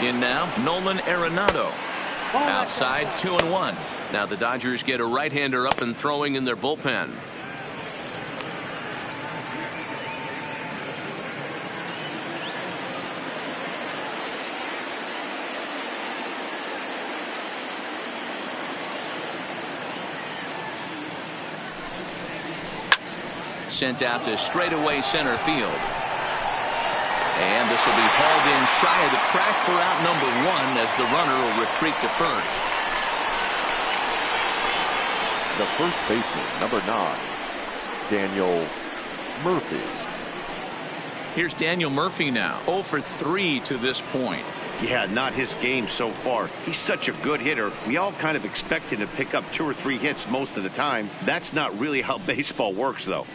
In now, Nolan Arenado. Outside, 2-1. Now the Dodgers get a right-hander up and throwing in their bullpen. Sent out to straightaway center field. And this will be hauled in shy of the track for out number 1 as the runner will retreat to first. The first baseman, number 9, Daniel Murphy. Here's Daniel Murphy now, 0 for 3 to this point. Yeah, not his game so far. He's such a good hitter. We all kind of expect him to pick up 2 or 3 hits most of the time. That's not really how baseball works, though.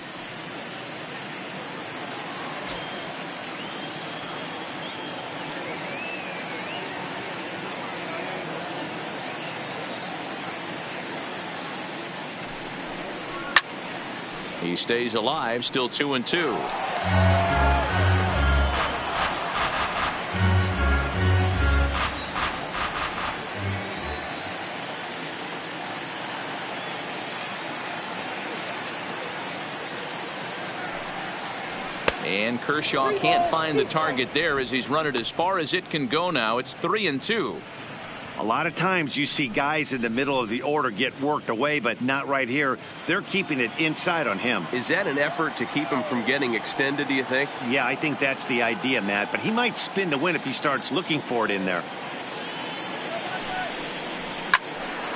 He stays alive, still 2-2. And Kershaw can't find the target there as he's run it as far as it can go now. It's 3-2. A lot of times you see guys in the middle of the order get worked away, but not right here. They're keeping it inside on him. Is that an effort to keep him from getting extended, do you think? Yeah, I think that's the idea, Matt, but he might spin to win if he starts looking for it in there.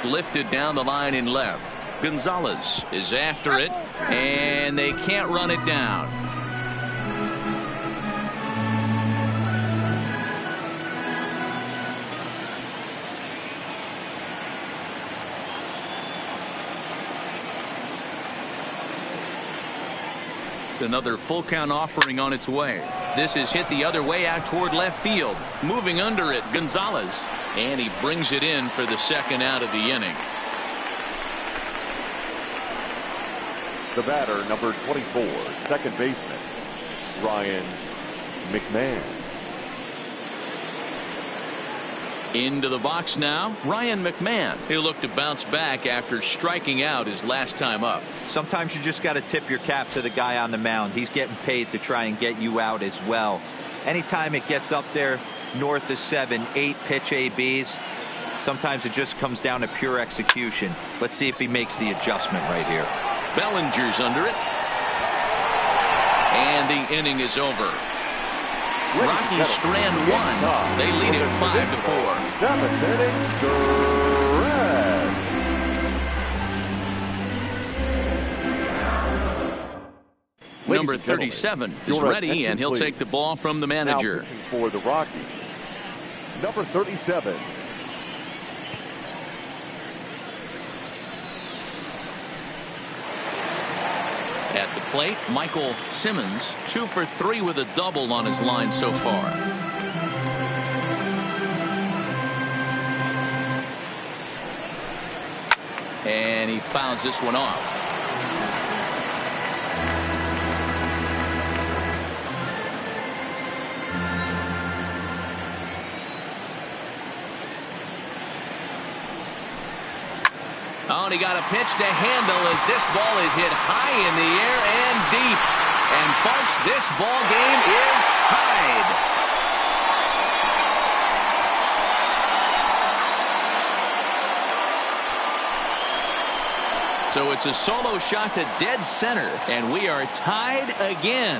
Lifted down the line in left. Gonzalez is after it, and they can't run it down. Another full count offering on its way. This is hit the other way out toward left field. Moving under it, Gonzalez. And he brings it in for the second out of the inning. The batter, number 24, second baseman, Ryan Mcmahon. Into the box now, Ryan Mcmahon. He'll look to bounce back after striking out his last time up. Sometimes you just got to tip your cap to the guy on the mound. He's getting paid to try and get you out as well. Anytime it gets up there north of 7, 8 pitch ABs, sometimes it just comes down to pure execution. Let's see if he makes the adjustment right here. Bellinger's under it. And the inning is over. Rockies strand 1. They lead it 5-4. 7th inning, Number 37 is ready, and he'll take the ball from the manager. For the Rockies, number 37. At the plate, Michael Simmons, 2 for 3 with a double on his line so far. And he fouls this one off. Oh, and he got a pitch to handle as this ball is hit high in the air and deep. And folks, this ball game is tied. So it's a solo shot to dead center, and we are tied again.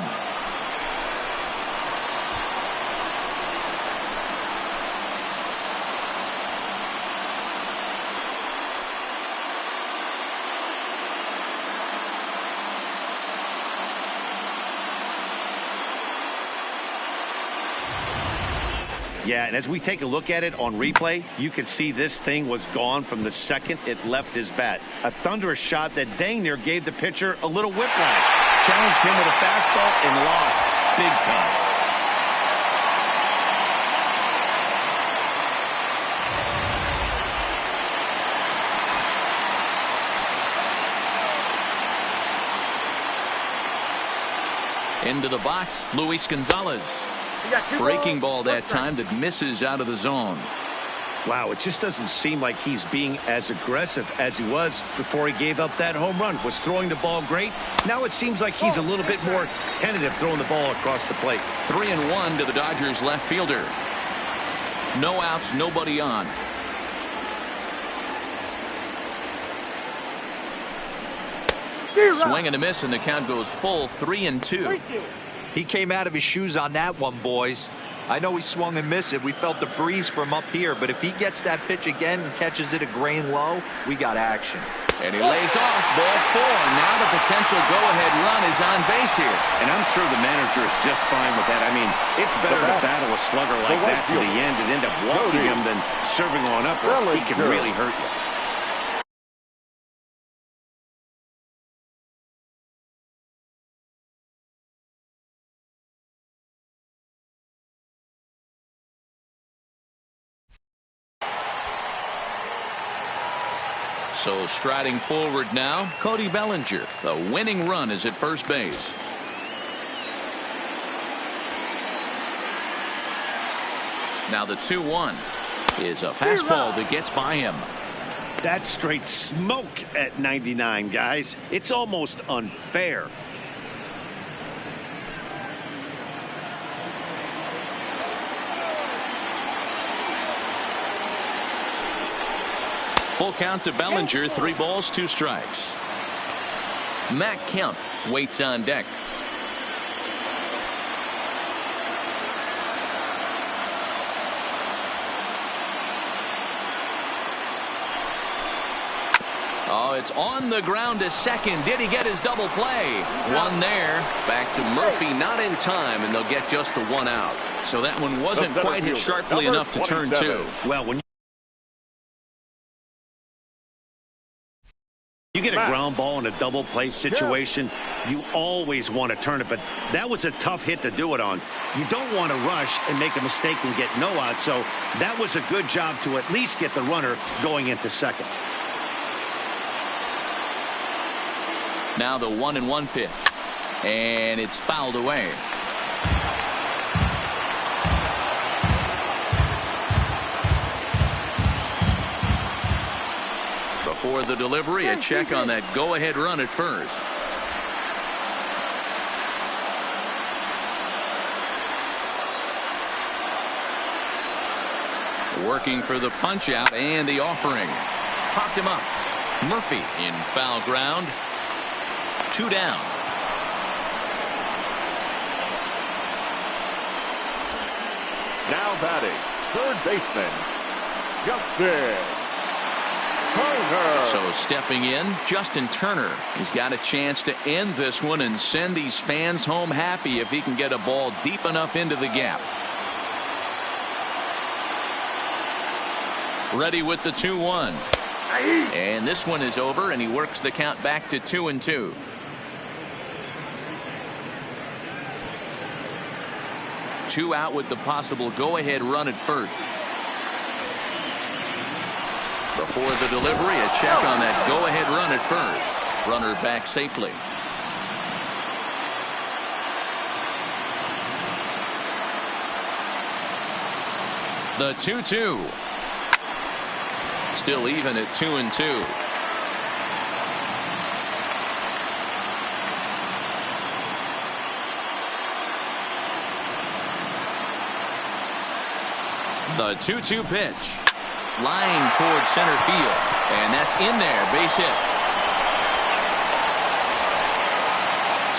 Yeah, and as we take a look at it on replay, you can see this thing was gone from the second it left his bat. A thunderous shot that dang near gave the pitcher a little whiplash. Challenged him with a fastball and lost big time. Into the box, Luis Gonzalez. Breaking ball that time that misses out of the zone. Wow, it just doesn't seem like he's being as aggressive as he was before he gave up that home run. Was throwing the ball great. Now it seems like he's a little bit more tentative throwing the ball across the plate. 3-1 to the Dodgers left fielder. No outs, nobody on. Swing and a miss, and the count goes full 3-2. He came out of his shoes on that one, boys. I know he swung and missed it. We felt the breeze from up here, but if he gets that pitch again and catches it a grain low, we got action. And he lays off, ball 4. Now the potential go-ahead run is on base here. And I'm sure the manager is just fine with that. I mean, it's better to battle a slugger like that to the end and end up walking him than serving on up. He can really hurt you. So striding forward now, Cody Bellinger. The winning run is at first base. Now the 2-1 is a fastball that gets by him. That's straight smoke at 99, guys. It's almost unfair. Full count to Bellinger, 3 balls, 2 strikes. Kemp waits on deck. Oh, it's on the ground to second. Did he get his double play? One there. Back to Murphy, not in time, and they'll get just the 1 out. So that one wasn't quite hit sharply enough to turn 2. Well, when you get a ground ball in a double play situation, you always want to turn it, but that was a tough hit to do it on. You don't want to rush and make a mistake and get no out, so that was a good job to at least get the runner going into second. Now the 1-1 pitch, and it's fouled away. Before the delivery, a check on that go-ahead run at first. Working for the punch-out and the offering. Popped him up. Murphy in foul ground. 2 down. Now batting, third baseman, Justin Turner. So stepping in, Justin Turner. He's got a chance to end this one and send these fans home happy if he can get a ball deep enough into the gap. Ready with the 2-1. And this one is over, and he works the count back to 2-2. Two out with the possible go-ahead run at first. Before the delivery, a check on that go-ahead run at first. Runner back safely. The 2-2. Still even at 2-2. The 2-2 pitch. Flying towards center field. And that's in there. Base hit.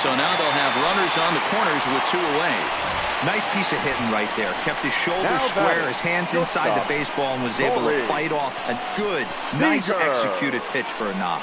So now they'll have runners on the corners with 2 away. Nice piece of hitting right there. Kept his shoulders square, his hands inside the baseball, and was able to fight off a good, nice executed pitch for a knock.